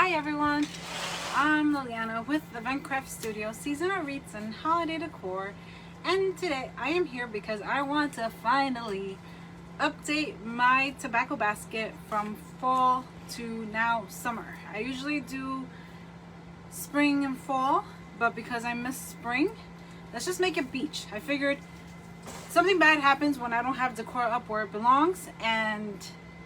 Hi everyone, I'm Liliana with the Craft Studio, seasonal wreaths and holiday decor, and today I am here because I want to finally update my tobacco basket from fall to now summer. I usually do spring and fall, but because I miss spring, let's just make it beach. I figured something bad happens when I don't have decor up where it belongs, and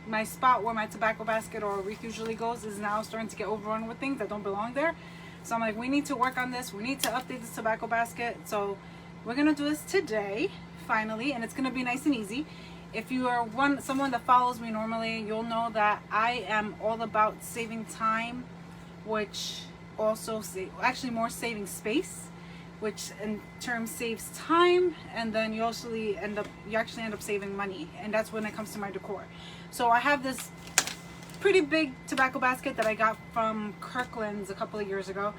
my spot where my tobacco basket or wreath usually goes is now starting to get overrun with things that don't belong there. So I'm like, we need to work on this. We need to update this tobacco basket. So we're gonna do this today, finally, and it's gonna be nice and easy. If you are someone that follows me normally, you'll know that I am all about saving time, which also actually more saving space, which in turn saves time, and then you actually end up saving money, and that's when it comes to my decor. So I have this pretty big tobacco basket that I got from Kirkland's a couple of years ago,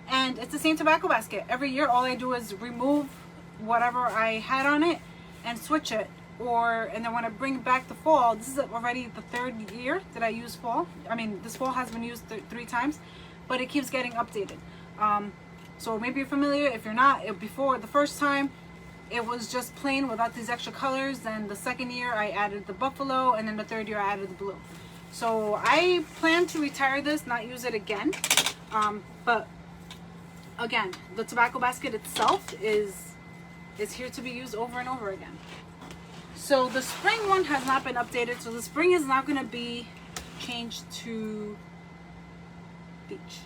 and it's the same tobacco basket. Every year all I do is remove whatever I had on it and switch it, and then when I bring back the fall, this is already the third year that I use fall. I mean, this fall has been used three times, but it keeps getting updated. So maybe you're familiar. If you're not, before the first time it was just plain without these extra colors. Then the second year I added the buffalo, and then the third year I added the blue. So I plan to retire this, not use it again. But again, the tobacco basket itself is here to be used over and over again. So the spring one has not been updated. So the spring is not going to be changed to beach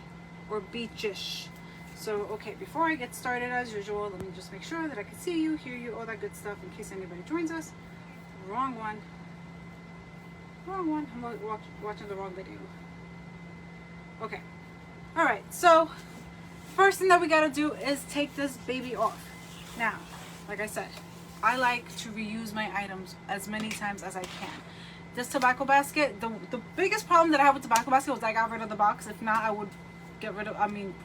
or beachish. So, okay, before I get started, as usual, let me just make sure that I can see you, hear you, all that good stuff in case anybody joins us. Wrong one. I'm watching the wrong video. Okay. Alright, so first thing that we gotta do is take this baby off. Now, like I said, I like to reuse my items as many times as I can. This tobacco basket, the biggest problem that I have with tobacco basket was I got rid of the box. If not, I would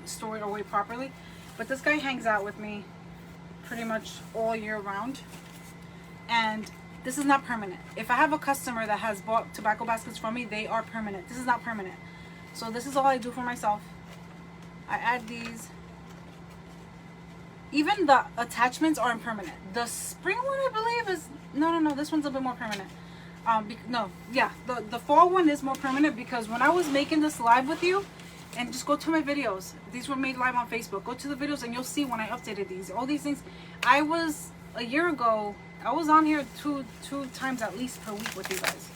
store it away properly. But this guy hangs out with me pretty much all year round, and this is not permanent. If I have a customer that has bought tobacco baskets from me, they are permanent. This is not permanent. So this is all I do for myself. I add these. Even the attachments are impermanent. The spring one, I believe, is no, this one's a bit more permanent. The fall one is more permanent, because when I was making this live with you, and just go to my videos, these were made live on Facebook, go to the videos and you'll see when I updated these, all these things. A year ago, I was on here two times at least per week with you guys.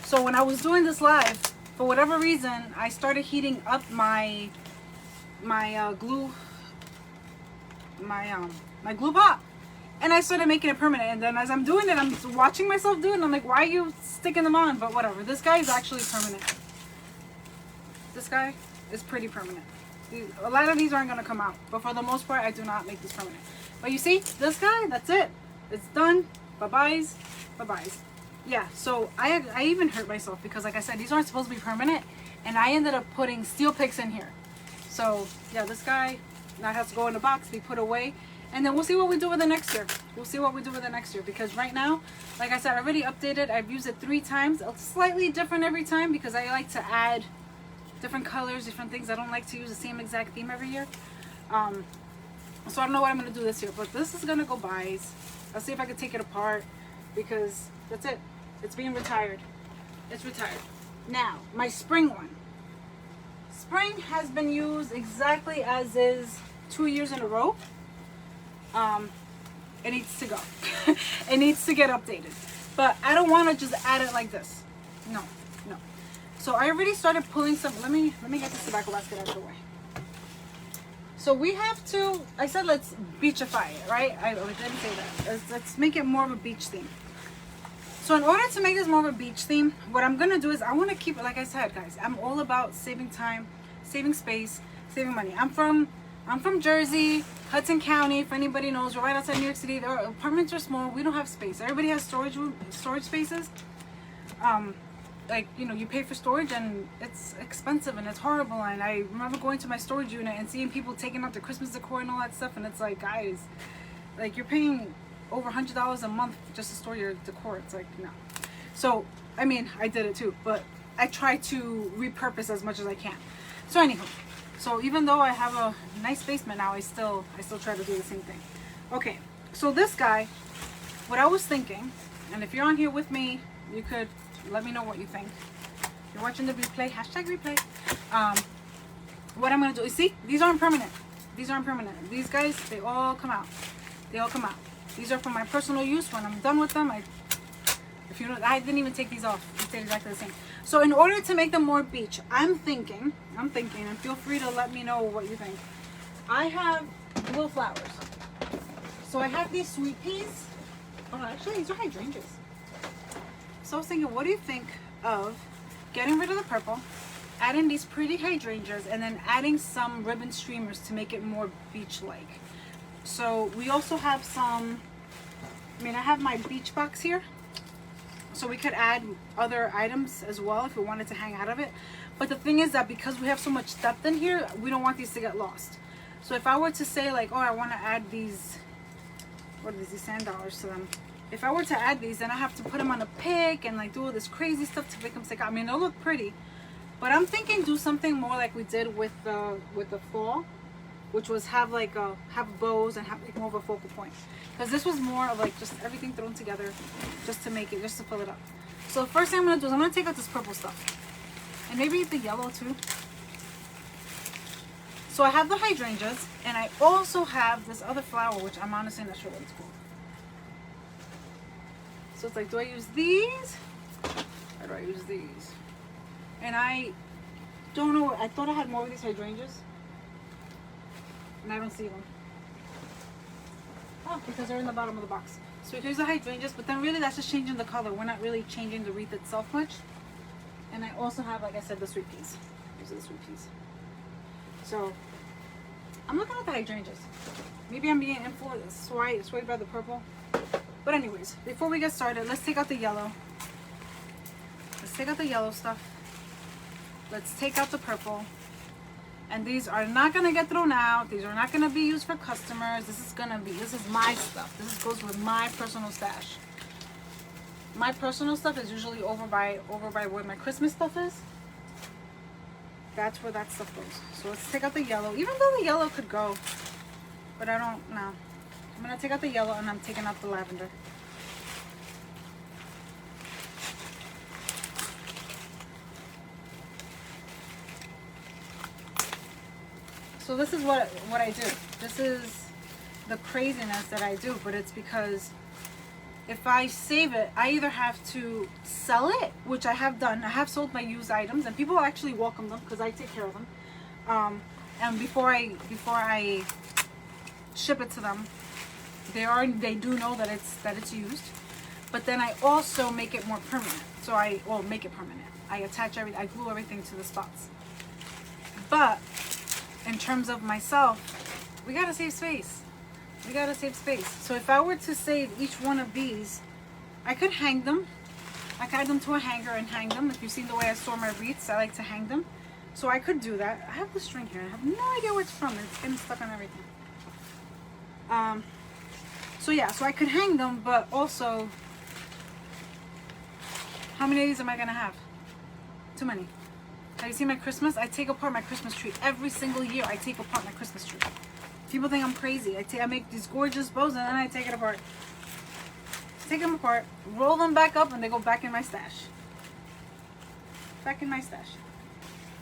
So when I was doing this live, for whatever reason, I started heating up my glue pot, and I started making it permanent. And then as I'm doing it, I'm watching myself do it, and I'm like, why are you sticking them on? But whatever, this guy is actually permanent. This guy is pretty permanent. A lot of these aren't going to come out, but for the most part, I do not make this permanent. But you see, this guy, that's it. It's done. Bye-byes. Bye-byes. Yeah, so I even hurt myself because, like I said, these aren't supposed to be permanent, and I ended up putting steel picks in here. So, yeah, this guy now has to go in the box, be put away, and then we'll see what we do with it next year. Because right now, like I said, I already updated. I've used it 3 times. It's slightly different every time because I like to add different colors, different things. I don't like to use the same exact theme every year. So I don't know what I'm going to do this year, but this is going to go by. I'll see if I can take it apart, because that's it. It's being retired. It's retired. Now, my spring one. Spring has been used exactly as is 2 years in a row. It needs to go. It needs to get updated. But I don't want to just add it like this. No. So I already started pulling some. Let me get this tobacco basket out of the way. So we have to, I said let's beachify it, right? I didn't say that. Let's make it more of a beach theme. So in order to make this more of a beach theme, what I'm going to do is I want to keep it, like I said, guys, I'm all about saving time, saving space, saving money. I'm from Jersey, Hudson County. If anybody knows, we're right outside New York City. Our apartments are small. We don't have space. Everybody has storage spaces. Like, you know, you pay for storage and it's expensive and it's horrible. And I remember going to my storage unit and seeing people taking out their Christmas decor and all that stuff, and it's like, guys, like, you're paying over $100 a month just to store your decor. It's like, no. So I mean, I did it too, but I try to repurpose as much as I can. So anywho, so even though I have a nice basement now, I still try to do the same thing. Okay, so this guy, what I was thinking, and if you're on here with me, you could let me know what you think. If you're watching the replay, hashtag replay. What I'm gonna do is, see, these aren't permanent. These aren't permanent. These guys, they all come out. They all come out. These are for my personal use. When I'm done with them, if you know, I didn't even take these off. They stayed exactly the same. So in order to make them more beach, I'm thinking, and feel free to let me know what you think. I have little flowers. So I have these sweet peas. Oh, actually, these are hydrangeas. So I was thinking, what do you think of getting rid of the purple, adding these pretty hydrangeas, and then adding some ribbon streamers to make it more beach-like? So we also have some, I have my beach box here. So we could add other items as well if we wanted to hang out of it. But the thing is that because we have so much depth in here, we don't want these to get lost. So if I were to say like, oh, I want to add these, what are these sand dollars to them? If I were to add these, then I have to put them on a pick and like do all this crazy stuff to make them stick out. They'll look pretty, but I'm thinking do something more like we did with the fall, which was have bows and have like more of a focal point. Because this was more of like just everything thrown together, just to make it, just to fill it up. So the first thing I'm gonna do is I'm gonna take out this purple stuff, and maybe the yellow too. So I have the hydrangeas, and I also have this other flower, which I'm honestly not sure what it's called. So it's like, do I use these or do I use these? And I don't know. I thought I had more of these hydrangeas, and I don't see them. Oh, because they're in the bottom of the box. So we can use the hydrangeas, but then really that's just changing the color. We're not really changing the wreath itself much. And I also have, like I said, the sweet peas. These are the sweet peas. So I'm looking at the hydrangeas. Maybe I'm being influenced, swayed by the purple. But anyways, before we get started, let's take out the yellow. Let's take out the yellow stuff. Let's take out the purple. And these are not gonna get thrown out. These are not gonna be used for customers. This is my stuff. This goes with my personal stash. My personal stuff is usually over by where my Christmas stuff is. That's where that stuff goes. So let's take out the yellow. Even though the yellow could go, but I don't know. I'm gonna take out the yellow and I'm taking out the lavender. So this is what I do. This is the craziness that I do, but it's because if I save it, I either have to sell it, which I have done. I have sold my used items, and people actually welcome them because I take care of them. And before I ship it to them, they do know that it's used. But then I also make it more permanent. So make it permanent. I attach I glue everything to the spots. But in terms of myself, we gotta save space. We gotta save space. So if I were to save each one of these, I could hang them. I could add them to a hanger and hang them. If you've seen the way I store my wreaths, I like to hang them. So I could do that. I have the string here. I have no idea where it's from. It's getting stuck on everything. So yeah, so I could hang them, but also, how many of these am I gonna have? Too many. Have you seen my Christmas? I take apart my Christmas tree. Every single year I take apart my Christmas tree. People think I'm crazy. I make these gorgeous bows and then I take it apart. Take them apart, roll them back up, and they go back in my stash. Back in my stash.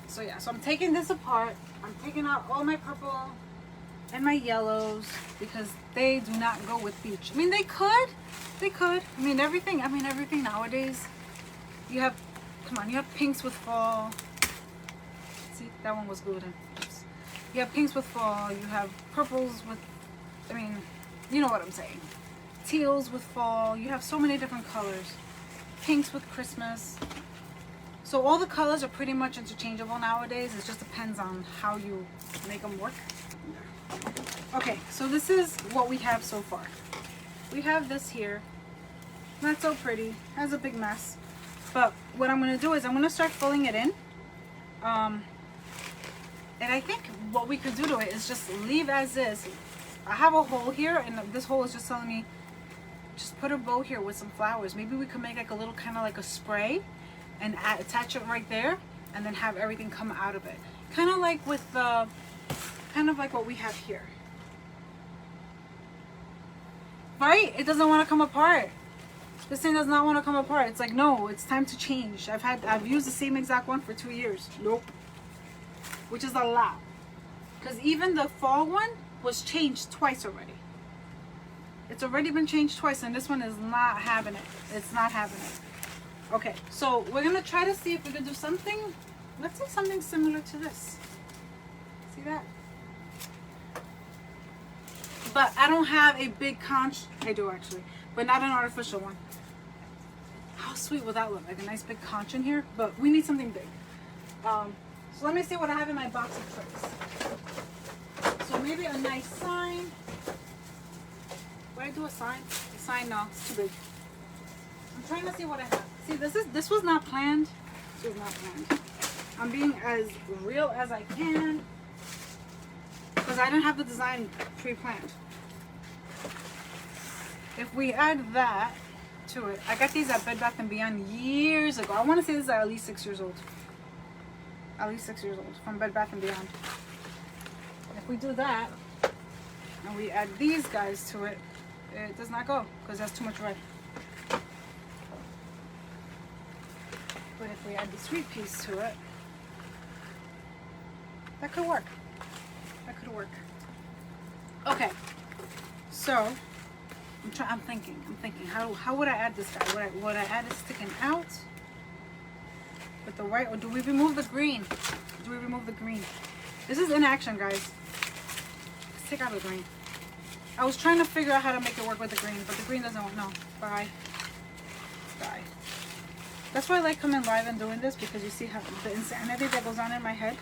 So yeah, so I'm taking this apart. I'm taking out all my purple and my yellows because they do not go with beach. They could. Everything nowadays. You have pinks with fall. See, that one was glued in. Oops. You have pinks with fall. You have purples with, you know what I'm saying. Teals with fall. You have so many different colors. Pinks with Christmas. So all the colors are pretty much interchangeable nowadays. It just depends on how you make them work. Okay, so this is what we have so far. We have this here. Not so pretty. Has a big mess. But what I'm going to do is I'm going to start filling it in. And I think what we could do to it is just leave as is. I have a hole here, and this hole is just telling me just put a bow here with some flowers. Maybe we could make like a little kind of like a spray and attach it right there, and then have everything come out of it. Kind of like with the, kind of like what we have here. Right? It doesn't want to come apart. This thing does not want to come apart. It's like, no, it's time to change. I've used the same exact one for 2 years. Nope. Which is a lot. Because even the fall one was changed twice already. It's already been changed twice, and this one is not having it. It's not having it. Okay, so we're going to try to see if we can do something. Let's say something similar to this. See that? But I don't have a big conch. I do actually, but not an artificial one. How sweet will that look? Like a nice big conch in here, but we need something big. So let me see what I have in my box of tricks. So maybe a nice sign. Would I do a sign? A sign? No, it's too big. I'm trying to see what I have. See, this was not planned. This was not planned. I'm being as real as I can because I didn't have the design pre-planned. If we add that to it, I got these at Bed Bath & Beyond years ago. I want to say this is at least 6 years old. At least 6 years old from Bed Bath & Beyond. If we do that and we add these guys to it, it does not go because that's too much red. But if we add the sweet peas to it, that could work. That could work. Okay, so I'm thinking. How would I add this guy? Would I add it sticking out with the white, or do we remove the green? Do we remove the green? This is in action, guys. Let's take out the green. I was trying to figure out how to make it work with the green, but the green doesn't want. No, bye. That's why I like coming live and doing this, because you see how the insanity that goes on in my head,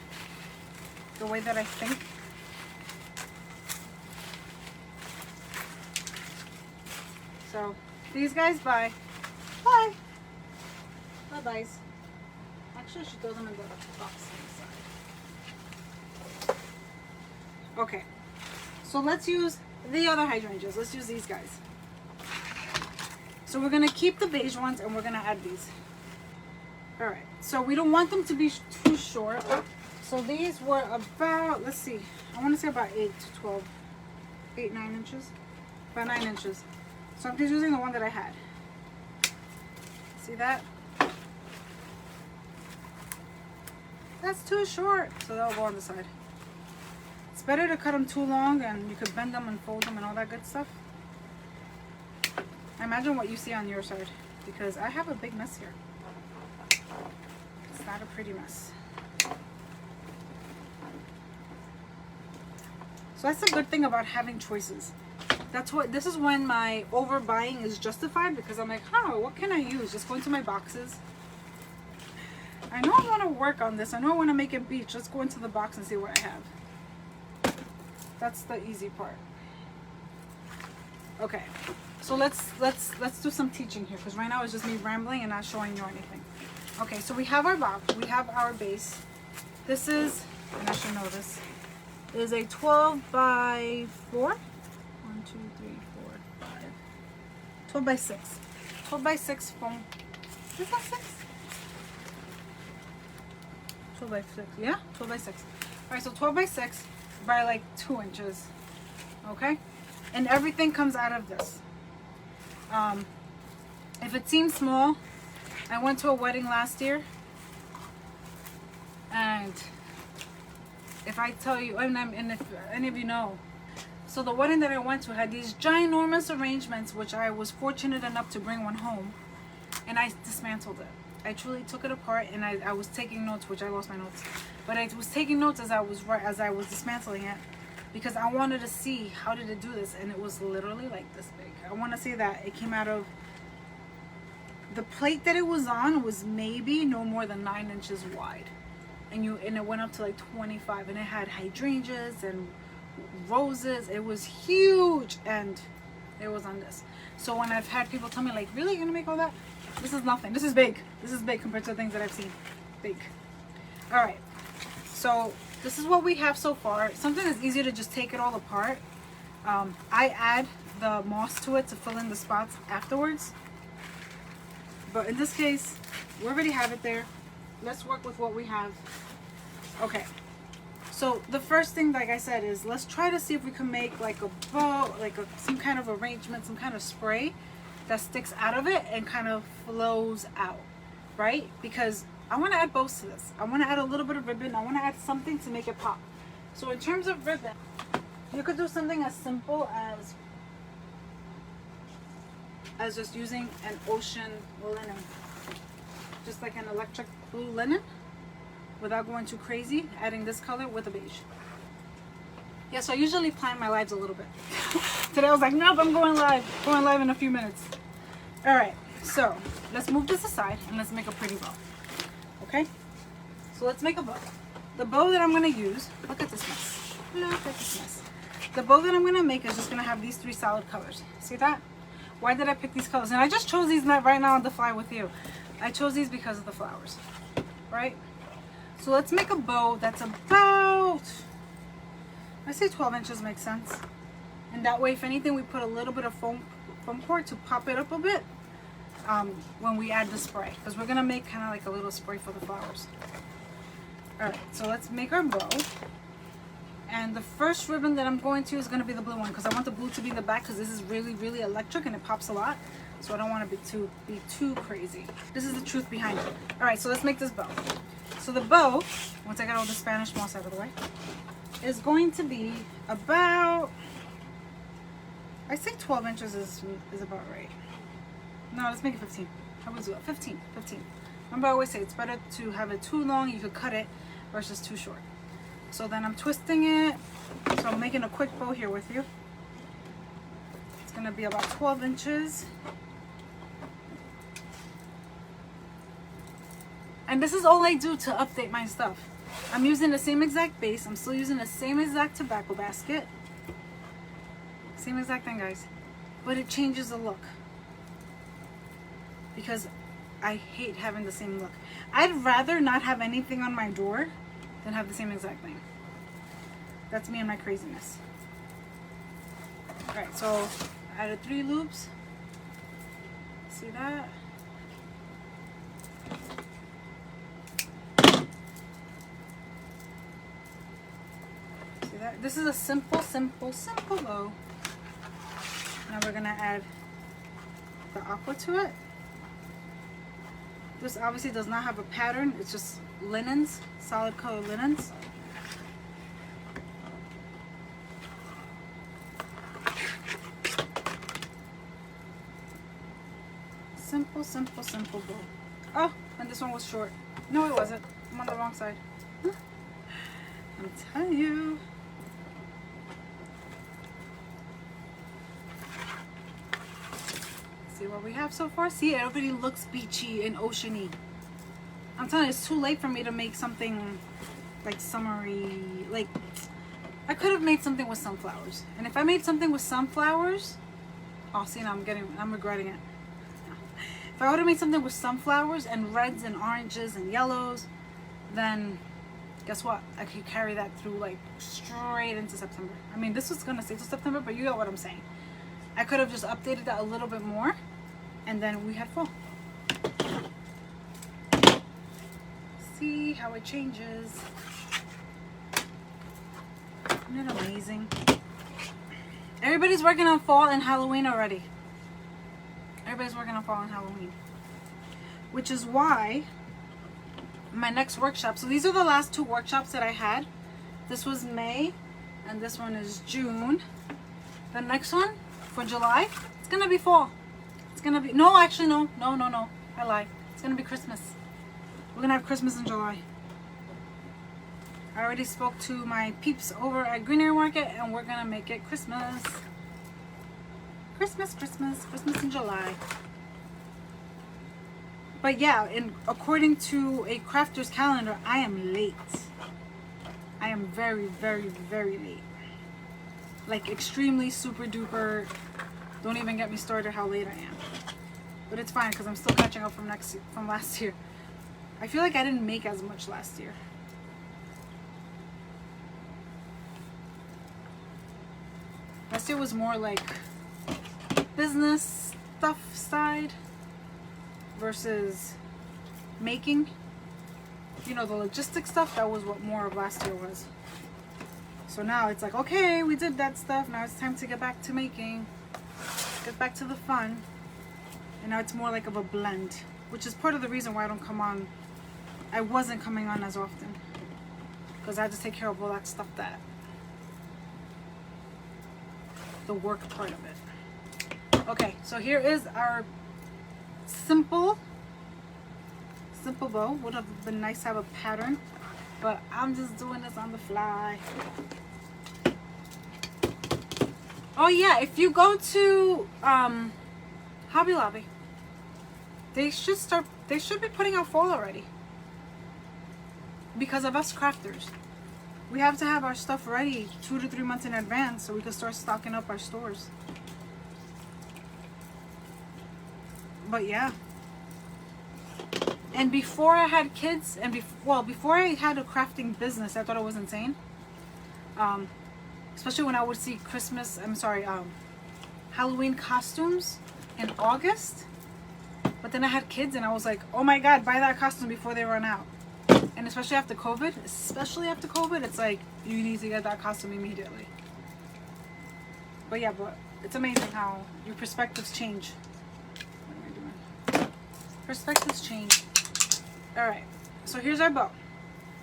the way that I think. So these guys, bye. Bye-byes. Actually, she throws them in the box on the side. Okay, so let's use the other hydrangeas. Let's use these guys. So we're gonna keep the beige ones and we're gonna add these. All right, so we don't want them to be too short. So these were about, let's see, I want to say about 8 to 12, 8, 9 inches, about 9 inches. So I'm just using the one that I had. See that? That's too short, so that'll go on the side. It's better to cut them too long, and you could bend them and fold them and all that good stuff. Imagine what you see on your side, because I have a big mess here. It's not a pretty mess. So that's the good thing about having choices. This is when my overbuying is justified, because I'm like, what can I use? Just go into my boxes. I know I want to work on this. I know I want to make it beach. Let's go into the box and see what I have. That's the easy part. Okay, so let's do some teaching here, because right now it's just me rambling and not showing you anything. Okay, so we have our box. We have our base. This is, and I should know this, is a 12 by 4. 1, 2, 3, 4, 5. 12 by 6. 12 by 6 foam. Is that 6? 12 by 6. Yeah, 12 by 6. Alright, so 12 by 6 by like 2 inches. Okay? And everything comes out of this. If it seems small, I went to a wedding last year, and if I tell you, and if any of you know, so the wedding that I went to had these ginormous arrangements, which I was fortunate enough to bring one home, and I dismantled it. I truly took it apart, and I was taking notes, which I lost my notes, but I was taking notes as I was dismantling it, because I wanted to see how did it do this, and it was literally like this big. I want to say that it came out of, the plate that it was on was maybe no more than 9 inches wide, and it went up to like 25, and it had hydrangeas and roses. It was huge, and it was on this. So when I've had people tell me like, really, you're gonna make all that? This is nothing. This is big. This is big compared to the things that I've seen. Big. All right, so this is what we have so far. Something that's easier to just take it all apart. I add the moss to it to fill in the spots afterwards, But in this case, we already have it there. Let's work with what we have. Okay. So the first thing, like I said, is let's try to see if we can make like a bow, like some kind of arrangement, some kind of spray that sticks out of it and kind of flows out, right? Because I want to add bows to this. I want to add a little bit of ribbon. I want to add something to make it pop. So in terms of ribbon, you could do something as simple as just using an ocean linen, just like an electric blue linen, without going too crazy, adding this color with a beige. Yeah, so I usually plan my lives a little bit. Today I was like, nope, I'm going live in a few minutes. All right, so let's move this aside and let's make a pretty bow. Okay, so let's make a bow. The bow that I'm gonna use, look at this mess. Look at this mess. The bow that I'm gonna make is just gonna have these 3 solid colors. See that? Why did I pick these colors? And I just chose these right now on the fly with you. I chose these because of the flowers, right? So let's make a bow that's about, I say 12 inches makes sense. And that way, if anything, we put a little bit of foam core to pop it up a bit when we add the spray. Because we're going to make kind of like a little spray for the flowers. Alright, so let's make our bow. And the first ribbon that I'm going to is going to be the blue one. Because I want the blue to be in the back because this is really, really electric and it pops a lot. So I don't want to be too crazy. This is the truth behind it. Alright, so let's make this bow. So the bow, once I got all the Spanish moss out of the way, is going to be about, I think 12 inches is about right. No, let's make it 15. How about we do it? 15. Remember I always say it's better to have it too long, you could cut it, versus too short. So then I'm twisting it. So I'm making a quick bow here with you. It's going to be about 12 inches. And this is all I do to update my stuff. I'm using the same exact base. I'm still using the same exact tobacco basket. Same exact thing, guys. But it changes the look. Because I hate having the same look. I'd rather not have anything on my door than have the same exact thing. That's me and my craziness. Alright, so I added 3 loops. See that? This is a simple bow. Now we're gonna add the aqua to it. This obviously does not have a pattern. It's just linens, solid color linens. Simple bow. Oh, and this one was short. No, it wasn't. I'm on the wrong side. I'm telling you. See what we have so far? See, it already looks beachy and oceany. I'm telling you, it's too late for me to make something like summery. Like, I could have made something with sunflowers. And if I made something with sunflowers, oh, see, now I'm regretting it. If I would have made something with sunflowers and reds and oranges and yellows, then guess what? I could carry that through like straight into September. I mean, this was gonna stay till September, but you know what I'm saying. I could have just updated that a little bit more, and then we had fall. See how it changes. Isn't it amazing? Everybody's working on fall and Halloween already. Everybody's working on fall and Halloween. Which is why my next workshop, so these are the last 2 workshops that I had. This was May, and this one is June. The next one, for July, it's gonna be fall. It's gonna be, no, actually, no, I lied. It's gonna be Christmas. We're gonna have Christmas in July. I already spoke to my peeps over at Greenery Market, and we're gonna make it Christmas. Christmas in July. But yeah, according to a crafter's calendar, I am late. I am very, very, very late. Like extremely super duper. Don't even get me started how late I am. But it's fine because I'm still catching up from last year. I feel like I didn't make as much last year. Last year was more like business stuff side. versus making. You know, the logistic stuff, that was what more of last year was. So now it's like, okay, we did that stuff. Now it's time to get back to making. Get back to the fun. And now it's more like of a blend, which is part of the reason why I don't come on. I wasn't coming on as often. Because I had to take care of all that stuff, that the work part of it. Okay, so here is our simple bow. Would have been nice to have a pattern, but I'm just doing this on the fly. Oh yeah, if you go to Hobby Lobby, they should be putting out fall already. Because of us crafters, we have to have our stuff ready 2 to 3 months in advance so we can start stocking up our stores. But yeah. And before I had kids, and before I had a crafting business, I thought it was insane. Especially when I would see Halloween costumes in August. But then I had kids and I was like, oh my God, buy that costume before they run out. And especially after COVID, it's like, you need to get that costume immediately. But yeah, but it's amazing how your perspectives change. What am I doing? Perspectives change. Alright, so here's our bow.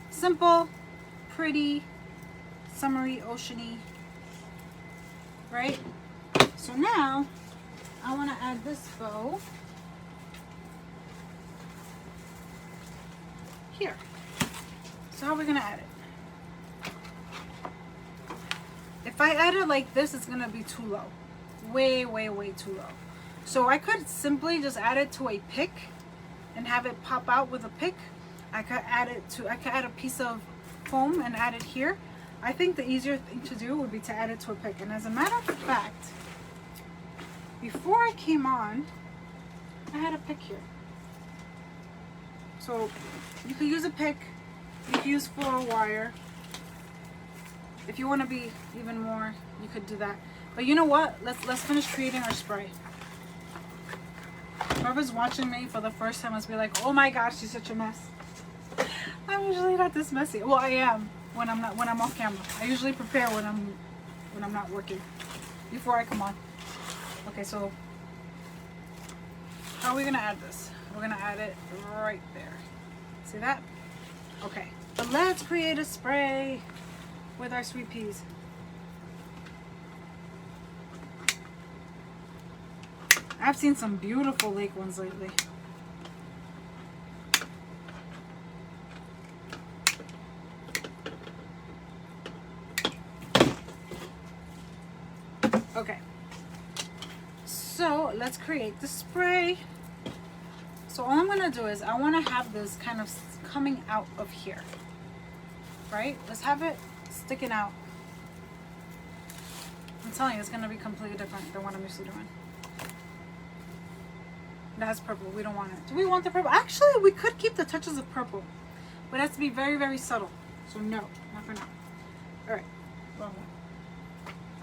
Simple, pretty, summery, oceany. Right? So now, I want to add this bow here. So how are we going to add it? If I add it like this, it's going to be too low. Way, way, way too low. So I could simply just add it to a pick and have it pop out with a pick. I could add a piece of foam and add it here. I think the easier thing to do would be to add it to a pick. And as a matter of fact, before I came on, I had a pick here. So you could use a pick, you could use floral wire. If you want to be even more, you could do that. But you know what? Let's finish creating our spray. Whoever's watching me for the first time must be like, oh my gosh, she's such a mess. I'm usually not this messy. Well, I am when I'm off camera. I usually prepare when I'm not working before I come on. Okay, so how are we gonna add this? We're gonna add it right there. See that? Okay, but let's create a spray with our sweet peas. I've seen some beautiful lake ones lately. Okay, so let's create the spray. So all I'm gonna do is I want to have this kind of coming out of here, right? Let's have it sticking out. I'm telling you, it's gonna be completely different than what I'm used to doing. It has purple. We don't want it. Do we want the purple? Actually, we could keep the touches of purple, but it has to be very, very subtle. So no, not for now. All right.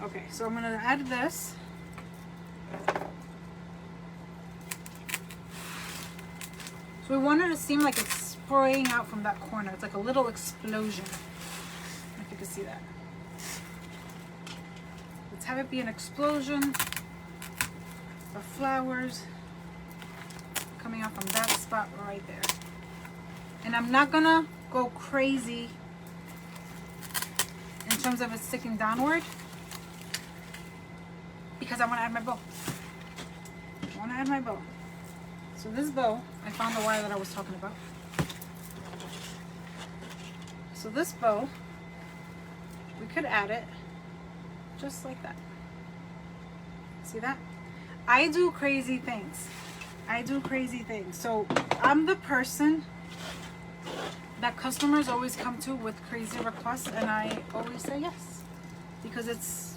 Okay, so I'm gonna add this. So we want it to seem like it's spraying out from that corner. It's like a little explosion. If you can see that. Let's have it be an explosion of flowers coming out from that spot right there. And I'm not gonna go crazy in terms of it sticking downward because I want to add my bow. So this bow, I found the wire that I was talking about. So this bow, we could add it just like that. See that? I do crazy things. So I'm the person that customers always come to with crazy requests, and I always say yes. Because it's,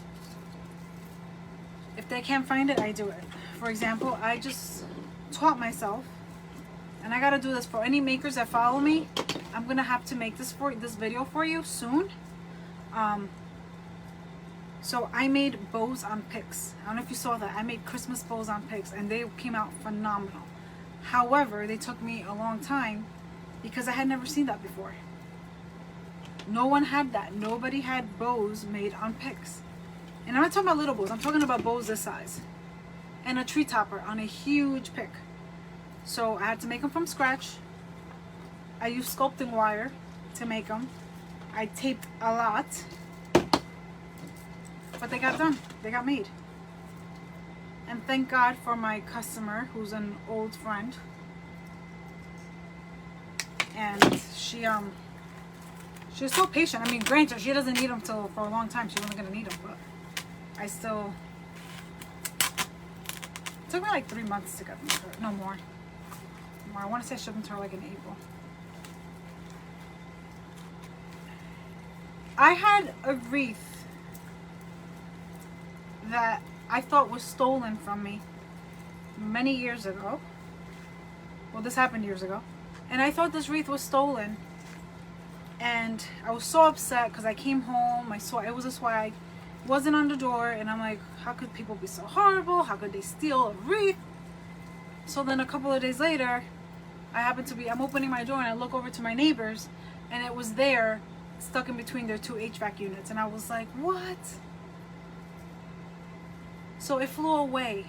if they can't find it, I do it. For example, I just taught myself, and I gotta do this for any makers that follow me. I'm gonna have to make this video for you soon. So I made bows on picks. I don't know if you saw that. I made Christmas bows on picks, and they came out phenomenal. However, they took me a long time because I had never seen that before. No one had that. Nobody had bows made on picks. And I'm not talking about little bows. I'm talking about bows this size. And a tree topper on a huge pick. So I had to make them from scratch. I used sculpting wire to make them. I taped a lot. But they got done. They got made. And thank God for my customer, who's an old friend. And she was so patient. I mean, granted, she doesn't need them for a long time. She wasn't gonna need them, but I still. It took me like 3 months to get them to her. No more. I want to say I shipped them to her like in April. I had a wreath that I thought was stolen from me many years ago. Well, this happened years ago. And I thought this wreath was stolen. And I was so upset because I came home. I saw it was a swag. It wasn't on the door. And I'm like, how could people be so horrible? How could they steal a wreath? So then a couple of days later, I'm opening my door and I look over to my neighbors. And it was there, stuck in between their two HVAC units. And I was like, what? So it flew away.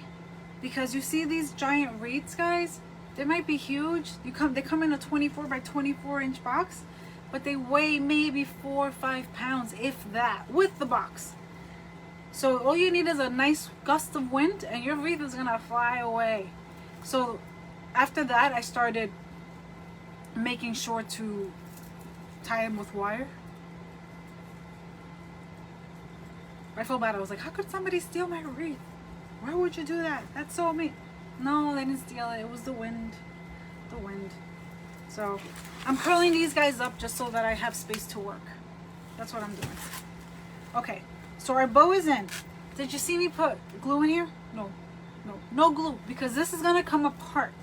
Because you see these giant wreaths, guys? They might be huge. They come in a 24 by 24 inch box. But they weigh maybe 4 or 5 pounds, if that, with the box. So all you need is a nice gust of wind and your wreath is gonna fly away. So after that, I started making sure to tie them with wire. I felt bad. I was like, how could somebody steal my wreath? Why would you do that? That's so mean. No, they didn't steal it. It was the wind. The wind. So I'm curling these guys up just so that I have space to work. That's what I'm doing. Okay, so our bow is in. Did you see me put glue in here? No glue, because this is gonna come apart.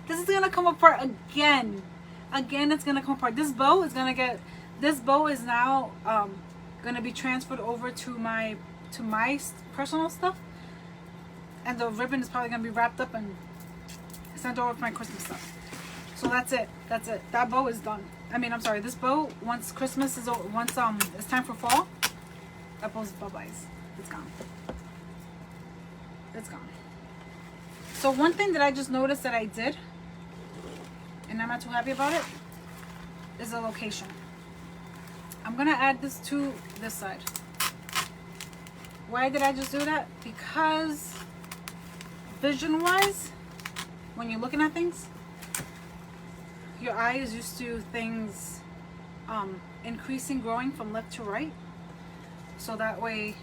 This is gonna come apart again. It's gonna come apart. This bow is now gonna be transferred over to my personal stuff, and the ribbon is probably gonna be wrapped up and sent over for my Christmas stuff. So that's it. That bow is done. I mean, I'm sorry. This bow, once Christmas is over, once it's time for fall, that bow's bye-byes. It's gone. It's gone. So one thing that I just noticed that I did, and I'm not too happy about it, is the location. I'm gonna add this to this side. Why did I just do that? Because vision-wise, when you're looking at things, your eye is used to things increasing, growing from left to right. So that way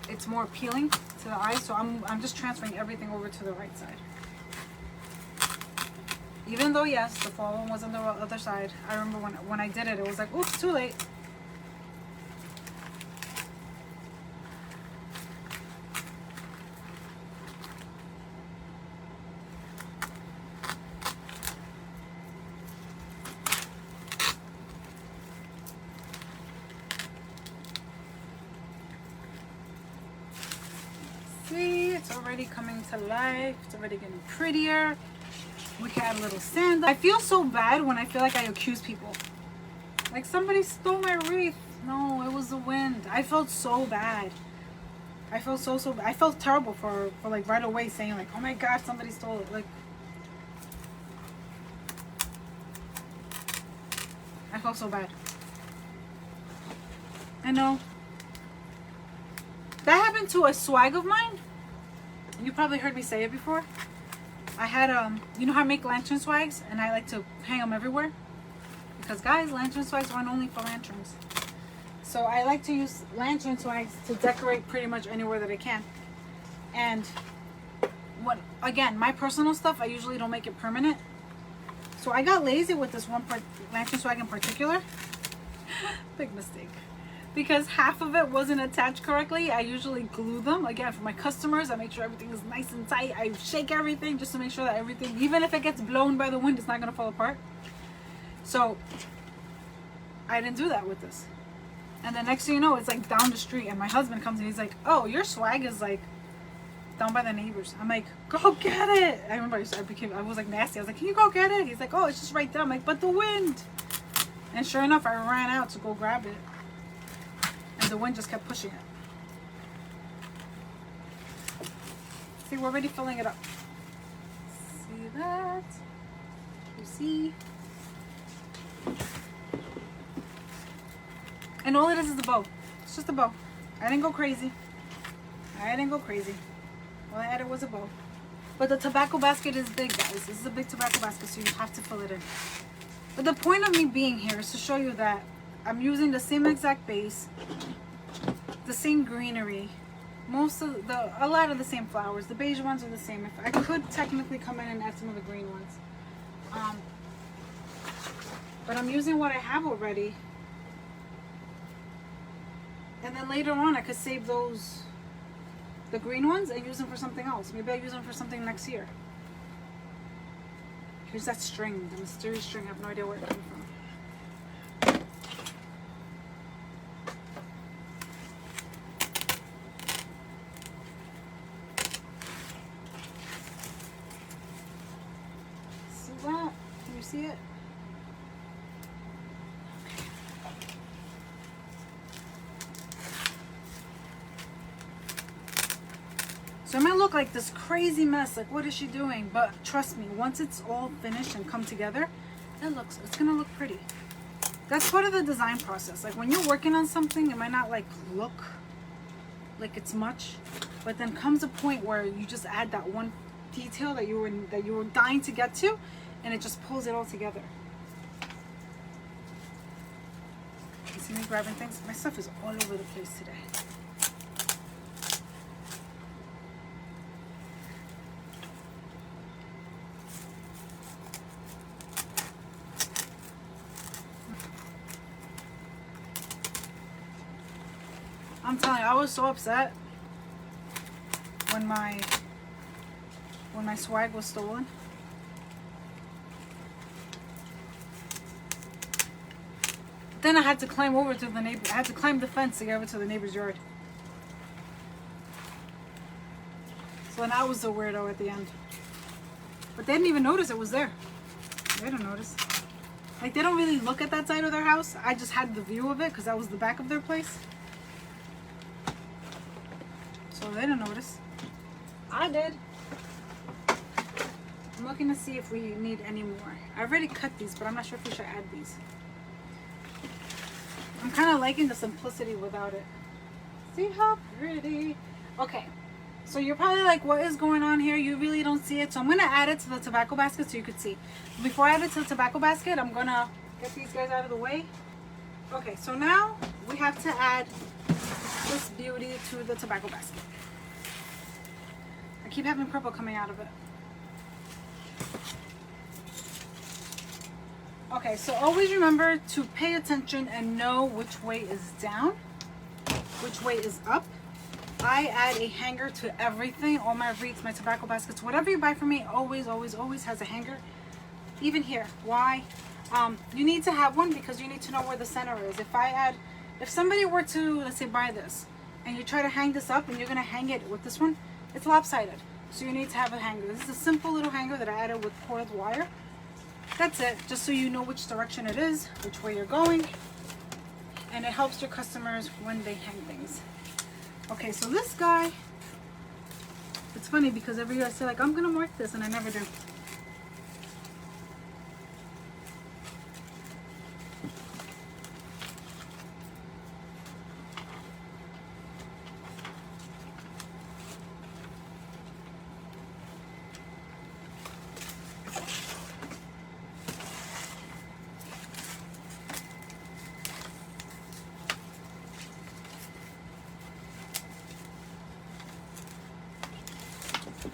it's more appealing to the eye. So I'm just transferring everything over to the right side. Even though, yes, the fall one was on the other side. I remember when I did it, it was like, oops, too late. See, it's already coming to life. It's already getting prettier. We can add a little sand. I feel so bad when I feel like I accuse people. Like somebody stole my wreath. No, it was the wind. I felt so bad. I felt so bad. I felt terrible for like right away saying like, oh my God, somebody stole it. Like, I felt so bad. I know. That happened to a swag of mine. You probably heard me say it before. I had you know how I make lantern swags, and I like to hang them everywhere, because guys, lantern swags aren't only for lanterns. So I like to use lantern swags to decorate pretty much anywhere that I can. And again, my personal stuff, I usually don't make it permanent. So I got lazy with this one lantern swag in particular. Big mistake. Because half of it wasn't attached correctly. I usually glue them. Again, for my customers, I make sure everything is nice and tight. I shake everything just to make sure that everything, even if it gets blown by the wind, it's not going to fall apart. So I didn't do that with this. And the next thing you know, it's like down the street, and my husband comes and he's like, oh, your swag is like down by the neighbors. I'm like, go get it. I remember I was like nasty. I was like, can you go get it? He's like, oh, it's just right there. I'm like, but the wind. And sure enough, I ran out to go grab it. And the wind just kept pushing it. See, we're already filling it up. See that? You see? And all it is a bow. It's just a bow. I didn't go crazy. All I added was a bow. But the tobacco basket is big, guys. This is a big tobacco basket, so you have to fill it in. But the point of me being here is to show you that I'm using the same exact base, the same greenery, a lot of the same flowers. The beige ones are the same. If I could technically come in and add some of the green ones. But I'm using what I have already. And then later on I could save the green ones and use them for something else. Maybe I'll use them for something next year. Here's that string, the mysterious string. I have no idea where it came from. See that? Can you see it? So it might look like this crazy mess, like what is she doing? But trust me, once it's all finished and come together, it's gonna look pretty. That's part of the design process. Like when you're working on something, it might not like look like it's much, but then comes a point where you just add that one detail that you were dying to get to, and it just pulls it all together. You see me grabbing things? My stuff is all over the place today. I'm telling you, I was so upset when my swag was stolen. Then I had to climb over to the neighbor. I had to climb the fence to get over to the neighbor's yard. So then I was the weirdo at the end. But they didn't even notice it was there. They didn't notice. Like they don't really look at that side of their house. I just had the view of it because that was the back of their place. So they didn't notice. I did. I'm looking to see if we need any more. I already cut these, but I'm not sure if we should add these. I'm kind of liking the simplicity without it. See how pretty? Okay, so you're probably like, what is going on here? You really don't see it. So I'm going to add it to the tobacco basket so you could see. Before I add it to the tobacco basket, I'm going to get these guys out of the way. Okay, so now we have to add this beauty to the tobacco basket. I keep having purple coming out of it. Okay, so always remember to pay attention and know which way is down, which way is up. I add a hanger to everything, all my wreaths, my tobacco baskets, whatever you buy from me, always has a hanger. Even here. Why? You need to have one because you need to know where the center is. If somebody were to, let's say, buy this, and you try to hang this up and you're going to hang it with this one, it's lopsided. So you need to have a hanger. This is a simple little hanger that I added with coiled wire. That's it, just so you know which direction it is, which way you're going, and it helps your customers when they hang things. Okay, so this guy, it's funny because every year I say like, I'm going to mark this, and I never do.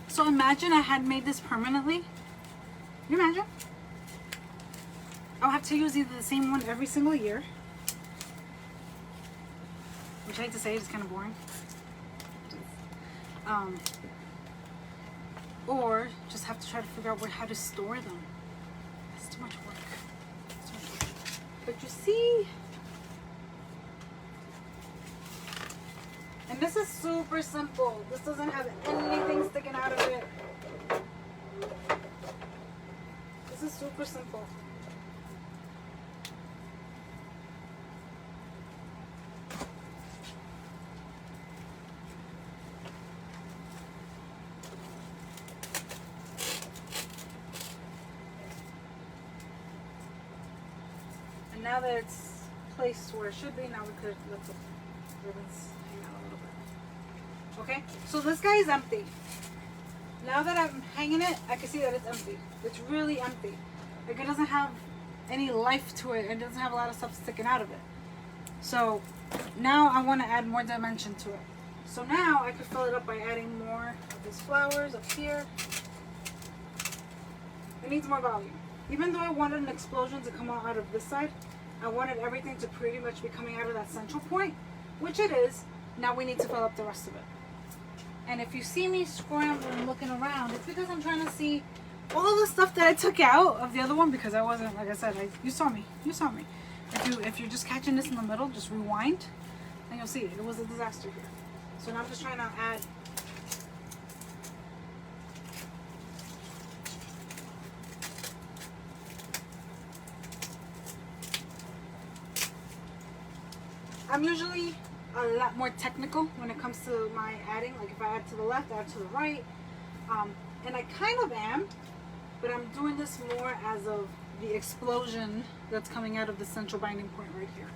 So imagine I had made this permanently. Can you imagine? I'll have to use either the same one every single year, which I hate to say, it's kind of boring. Or just have to try to figure out how to store them. That's too much work. But you see, And this is super simple. This doesn't have anything sticking out of it. This is super simple. And now that it's placed where it should be, now we could let the ribbons hang out a little bit. Okay, so this guy is empty. Now that I'm hanging it, I can see that it's empty. It's really empty. Like it doesn't have any life to it. It doesn't have a lot of stuff sticking out of it. So now I want to add more dimension to it. So now I could fill it up by adding more of these flowers up here. It needs more volume. Even though I wanted an explosion to come out of this side, I wanted everything to pretty much be coming out of that central point, which it is. Now we need to fill up the rest of it. And if you see me scrambling looking around, it's because I'm trying to see all of the stuff that I took out of the other one, because I wasn't, like I said, you saw me. If you're just catching this in the middle, just rewind and you'll see it. It was a disaster here. So now I'm just trying to add I'm usually a lot more technical when it comes to my adding. Like if I add to the left, I add to the right. And I kind of am, but I'm doing this more as of the explosion that's coming out of the central binding point right here.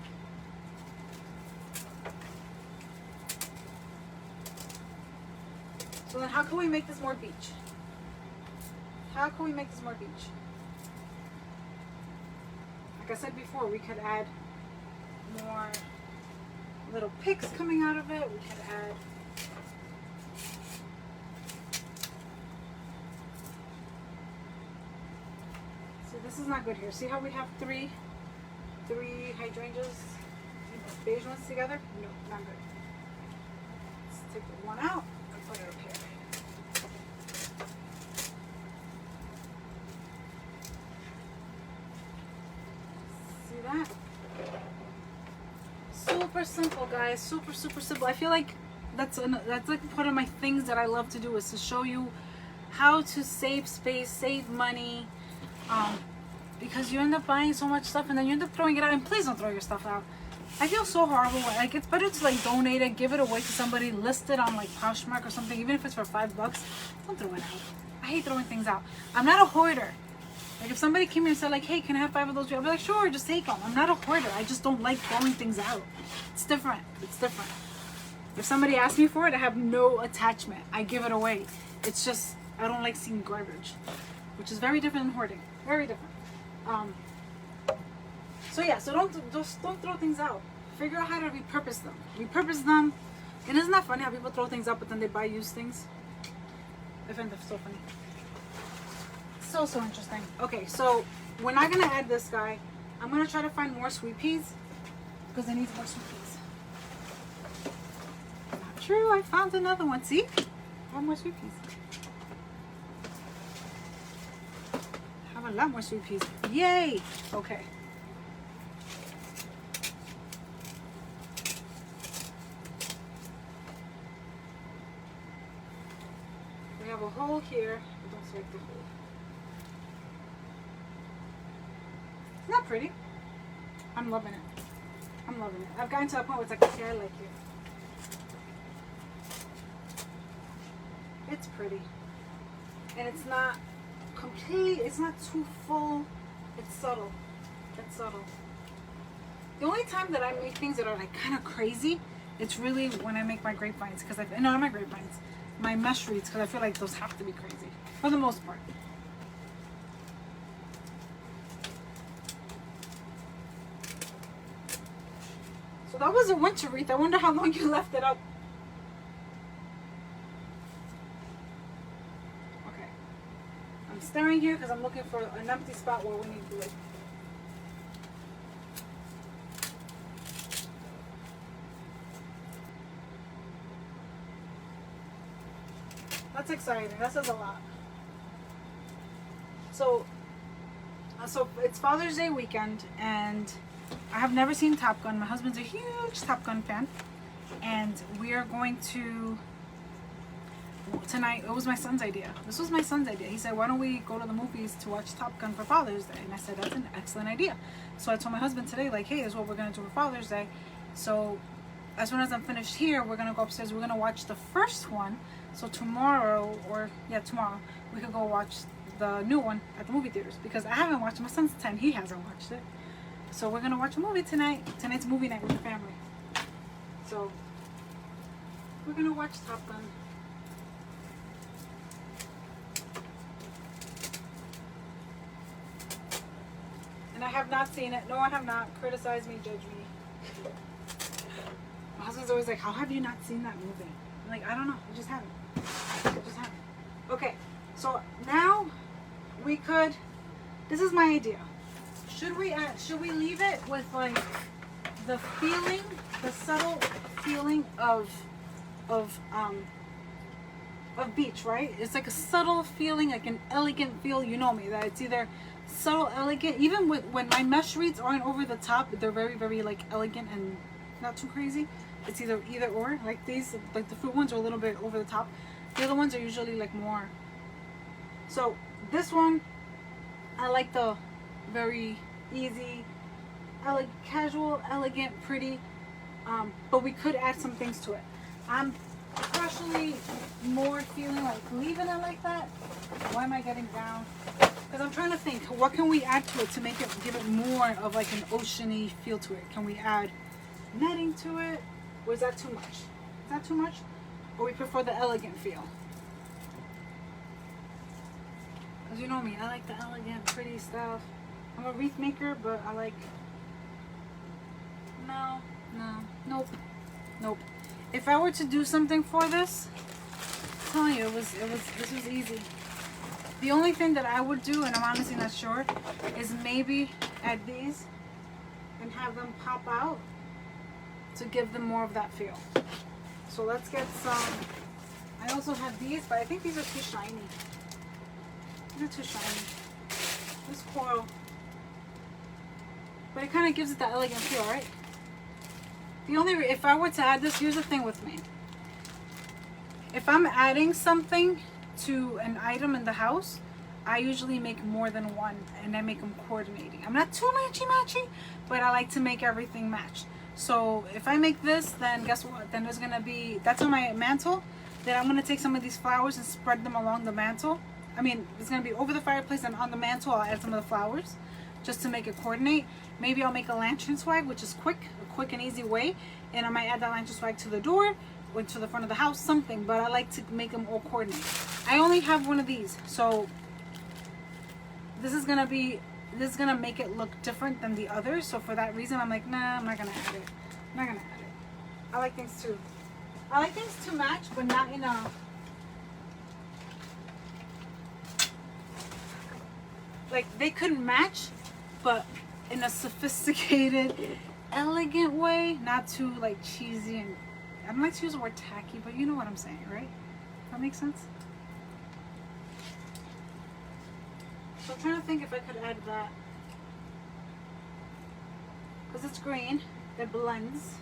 So then how can we make this more beach? How can we make this more beach? Like I said before, we could add more little picks coming out of it. We could add see, this is not good here. See how we have three hydrangeas, beige ones together? No, not good. Let's take the one out and put it up here. See that? Super simple, guys. Super simple. I feel like that's like one of my things that I love to do, is to show you how to save space, save money, because you end up buying so much stuff and then you end up throwing it out. And please don't throw your stuff out. I feel so horrible. Like it's better to like donate it, give it away to somebody, list it on like Poshmark or something, even if it's for $5. Don't throw it out. I hate throwing things out. I'm not a hoarder. Like if somebody came here and said like, hey, can I have 5 of those? I'll be like, sure, just take them. I'm not a hoarder. I just don't like throwing things out. It's different. It's different. If somebody asks me for it, I have no attachment. I give it away. It's just, I don't like seeing garbage, which is very different than hoarding. Very different. So yeah, so don't throw things out. Figure out how to repurpose them. Repurpose them. And isn't that funny how people throw things out but then they buy used things? I find that so funny. So interesting. Okay, so we're not gonna add this guy. I'm gonna try to find more sweet peas because I need more sweet peas. Not true, I found another one. See? I have more sweet peas. I have a lot more sweet peas. Yay! Okay. We have a hole here. I don't select the hole. Isn't that pretty? I'm loving it. I'm loving it. I've gotten to a point where it's like, okay, I like it. It's pretty. And it's not complete, it's not too full. It's subtle. It's subtle. The only time that I make things that are like kind of crazy, it's really when I make my grapevines. Because no, not my grapevines. My mesh reeds, because I feel like those have to be crazy. For the most part. So that was a winter wreath. I wonder how long you left it up. Okay. I'm staring here because I'm looking for an empty spot where we need glue. That's exciting. That says a lot. So it's Father's Day weekend, and I have never seen Top Gun. My husband's a huge Top Gun fan, and we are going to tonight. It was my son's idea. This was my son's idea. He said, why don't we go to the movies to watch Top Gun for Father's Day? And I said, that's an excellent idea. So I told my husband today, like, hey, this is what we're gonna do for Father's Day. So as soon as I'm finished here, we're gonna go upstairs, we're gonna watch the first one. So tomorrow, we could go watch the new one at the movie theaters, because I haven't watched it. My son's 10, he hasn't watched it. So we're gonna watch a movie tonight. Tonight's movie night with the family. So we're gonna watch Top Gun. And I have not seen it. No, I have not. Criticize me, judge me. My husband's always like, how have you not seen that movie? I'm like, I don't know. I just haven't. Okay, so now we could, this is my idea. Should we leave it with like the feeling, the subtle feeling of beach, right? It's like a subtle feeling, like an elegant feel. You know me, that it's either subtle, elegant. Even when my mesh reeds aren't over the top, they're very, very like elegant and not too crazy. It's either or. Like these, like the fruit ones are a little bit over the top. The other ones are usually like more. So this one, I like the very easy, casual, elegant, pretty. But we could add some things to it. I'm personally more feeling like leaving it like that. Why am I getting down? Because I'm trying to think, what can we add to it to make it, give it more of like an oceany feel to it? Can we add netting to it? Or is that too much? Is that too much? Or we prefer the elegant feel? Because you know me, I like the elegant, pretty stuff. I'm a wreath maker, but I like... Nope. If I were to do something for this, I'm telling you, this was easy. The only thing that I would do, and I'm honestly not sure, is maybe add these and have them pop out to give them more of that feel. So let's get some. I also have these, but I think these are too shiny. These are too shiny. This coral. But it kind of gives it that elegant feel, right? If I were to add this, here's the thing with me. If I'm adding something to an item in the house, I usually make more than one, and I make them coordinating. I'm not too matchy, but I like to make everything match. So if I make this, then guess what? Then there's gonna be, that's on my mantle. Then I'm gonna take some of these flowers and spread them along the mantle. I mean, it's gonna be over the fireplace, and on the mantle I'll add some of the flowers just to make it coordinate. Maybe I'll make a lantern swag, which is a quick and easy way, and I might add that lantern swag to the door or to the front of the house, something. But I like to make them all coordinate. I only have one of these, so this is gonna make it look different than the others. So for that reason, I'm like, nah, I'm not gonna add it. I like things to match, but not in a, like, they could match, but in a sophisticated, elegant way, not too like cheesy. And I don't like to use the word tacky, but you know what I'm saying, right? That makes sense. So I'm trying to think if I could add that, because it's green, it blends.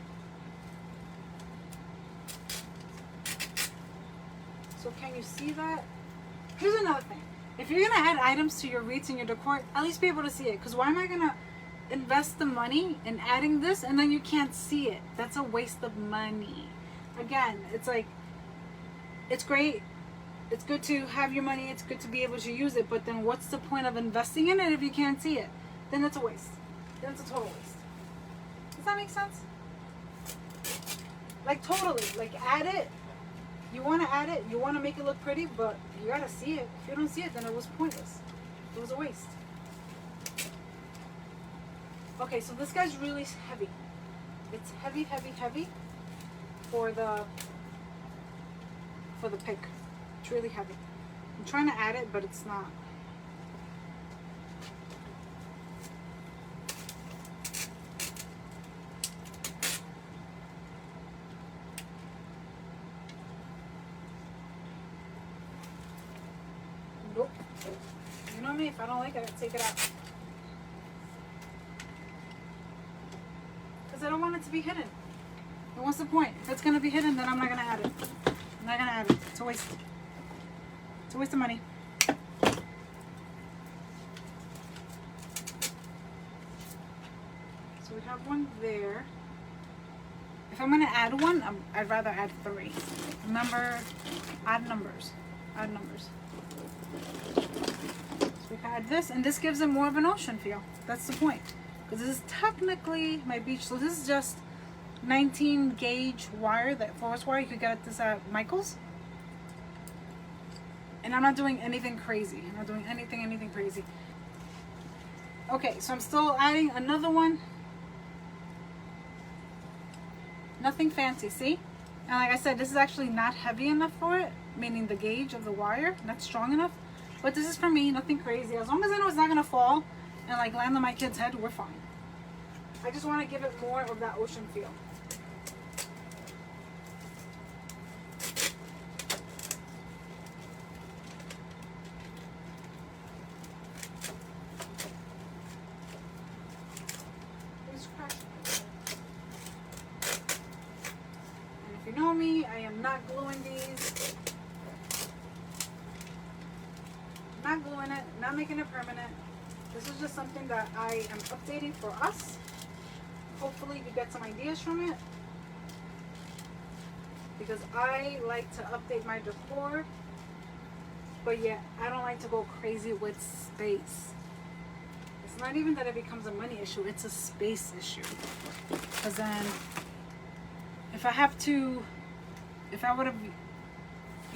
So can you see that? Here's another thing. If you're gonna add items to your wreaths and your decor, at least be able to see it. Because why am I gonna invest the money in adding this and then you can't see it? That's a waste of money. Again, it's like, it's great. It's good to have your money. It's good to be able to use it. But then what's the point of investing in it if you can't see it? Then it's a waste. Then it's a total waste. Does that make sense? Like totally. Like add it. You want to add it. You want to make it look pretty, but you got to see it. If you don't see it, then it was pointless. It was a waste. Okay, so this guy's really heavy. It's heavy for the pick. It's really heavy. I'm trying to add it, but it's not. Nope. You know me, if I don't like it, I take it out. Because I don't want it to be hidden. And what's the point? If it's gonna be hidden, then I'm not gonna add it. I'm not gonna add it. It's a waste. It's a waste of money. So we have one there. If I'm gonna add one, I'd rather add 3. Remember, add numbers. Add numbers. So we can add this, and this gives it more of an ocean feel. That's the point. Because this is technically my beach. So this is just 19 gauge wire, that forest wire. You could get this at Michael's. And I'm not doing anything crazy. I'm not doing anything crazy. Okay, so I'm still adding another one. Nothing fancy, see? And like I said, this is actually not heavy enough for it, meaning the gauge of the wire, not strong enough. But this is for me, nothing crazy. As long as I know it's not gonna fall and like land on my kid's head, we're fine. I just want to give it more of that ocean feel. And if you know me, I am not gluing these. Not gluing it, not making it permanent. This is just something that I am updating for us. Hopefully you get some ideas from it. Because I like to update my decor. But yet, I don't like to go crazy with space. It's not even that it becomes a money issue, it's a space issue. Because then, if I would have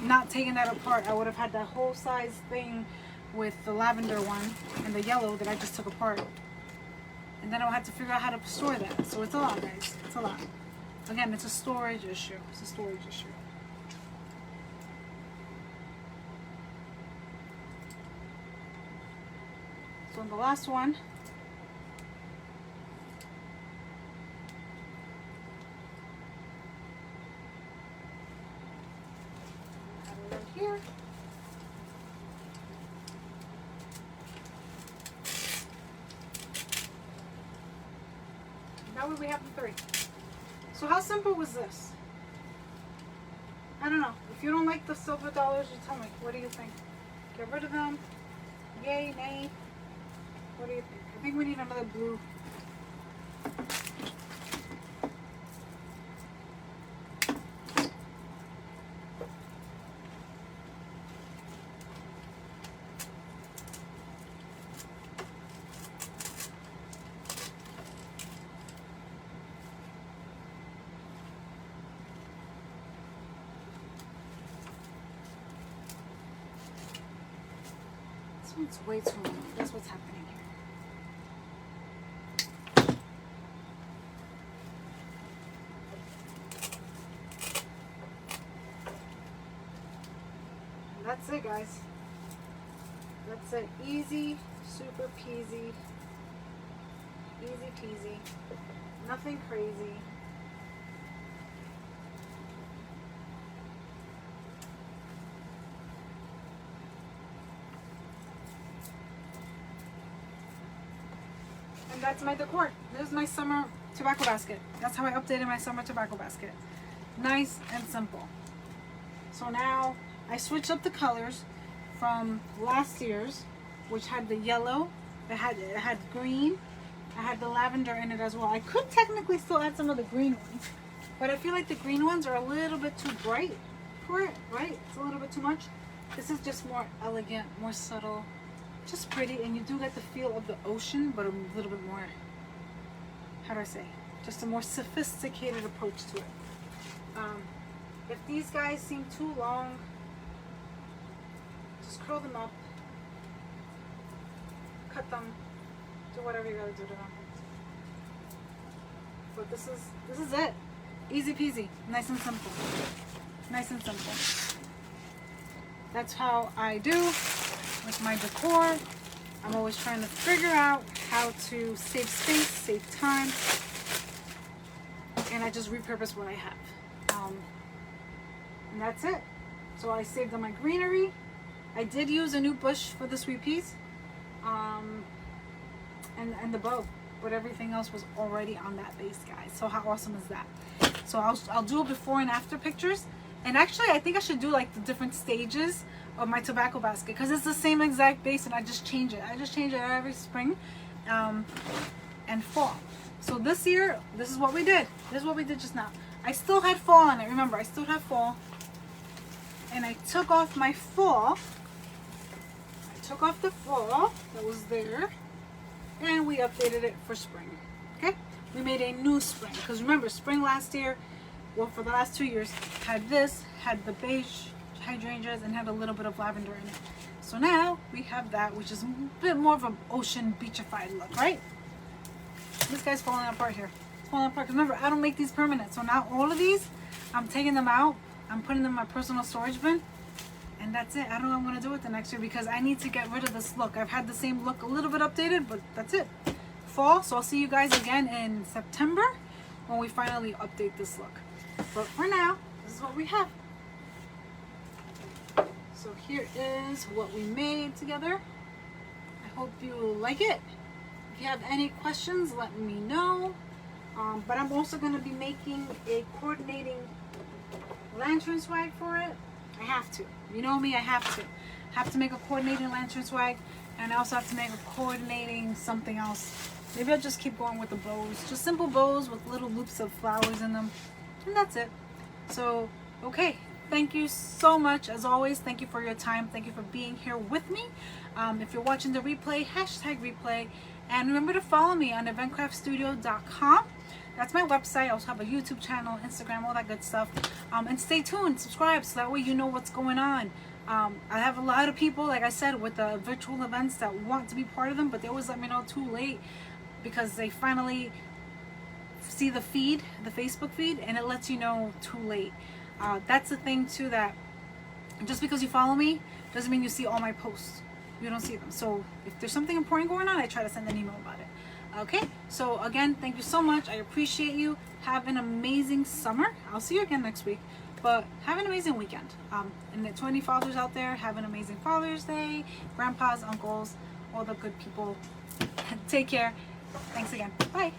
not taken that apart, I would have had that whole size thing with the lavender one and the yellow that I just took apart. And then I'll have to figure out how to store that. So it's a lot, guys. It's a lot. Again, it's a storage issue. It's a storage issue. So in the last one, add it right here. That way we have the 3. So how simple was this? I don't know. If you don't like the silver dollars, you tell me. What do you think? Get rid of them? Yay, nay? What do you think? I think we need another blue. This one's way too long. That's what's happening here. And that's it, guys. That's it. Easy, super peasy. Easy peasy. Nothing crazy. And that's my decor. This is my summer tobacco basket. That's how I updated my summer tobacco basket. Nice and simple. So now I switched up the colors from last year's, which had the yellow, it had green, I had the lavender in it as well. I could technically still add some of the green ones, but I feel like the green ones are a little bit too bright for it, right? It's a little bit too much. This is just more elegant, more subtle, just pretty, and you do get the feel of the ocean, but a little bit more, how do I say, just a more sophisticated approach to it. If these guys seem too long, just curl them up, cut them, do whatever you gotta do to them. But this is it. Easy peasy, nice and simple. Nice and simple. That's how I do with my decor. I'm always trying to figure out how to save space, save time, and I just repurpose what I have. And that's it. So I saved on my greenery. I did use a new bush for the sweet peas, and the bow, but everything else was already on that base, guys. So how awesome is that? So I'll do a before and after pictures. And actually, I think I should do like the different stages of my tobacco basket, because it's the same exact base and I just change it. I just change it every spring and fall. So this year, this is what we did. This is what we did just now. I still had fall on it. Remember, I still had fall. And I took off my fall. I took off the fall that was there. And we updated it for spring. Okay? We made a new spring. Because remember, spring last year, well, for the last 2 years, had this, had the beige hydrangeas, and had a little bit of lavender in it. So now we have that, which is a bit more of an ocean beachified look, right? This guy's falling apart here. It's falling apart. Because remember, I don't make these permanent. So now all of these, I'm taking them out. I'm putting them in my personal storage bin. And that's it. I don't know what I'm going to do with the next year, because I need to get rid of this look. I've had the same look a little bit updated, but that's it. Fall. So I'll see you guys again in September when we finally update this look. But for now, this is what we have. So here is what we made together. I hope you like it. If you have any questions, let me know. But I'm also going to be making a coordinating lantern swag for it. I have to. You know me, I have to. Have to make a coordinating lantern swag, and I also have to make a coordinating something else. Maybe I'll just keep going with the bows. Just simple bows with little loops of flowers in them. And that's it. So, okay. Thank you so much. As always, thank you for your time. Thank you for being here with me. If you're watching the replay, #replay. And remember to follow me on eventcraftstudio.com. That's my website. I also have a YouTube channel, Instagram, all that good stuff. And stay tuned, subscribe, so that way you know what's going on. I have a lot of people, like I said, with the virtual events that want to be part of them, but they always let me know too late, because they finally see the feed, the Facebook feed, and it lets you know too late. That's the thing too, that just because you follow me doesn't mean you see all my posts. You don't see them. So if there's something important going on, I try to send an email about it. Okay, so again, thank you so much. I appreciate you. Have an amazing summer. I'll see you again next week, but have an amazing weekend. And the 20 fathers out there, have an amazing Father's Day. Grandpas, uncles, all the good people. Take care. Thanks again. Bye.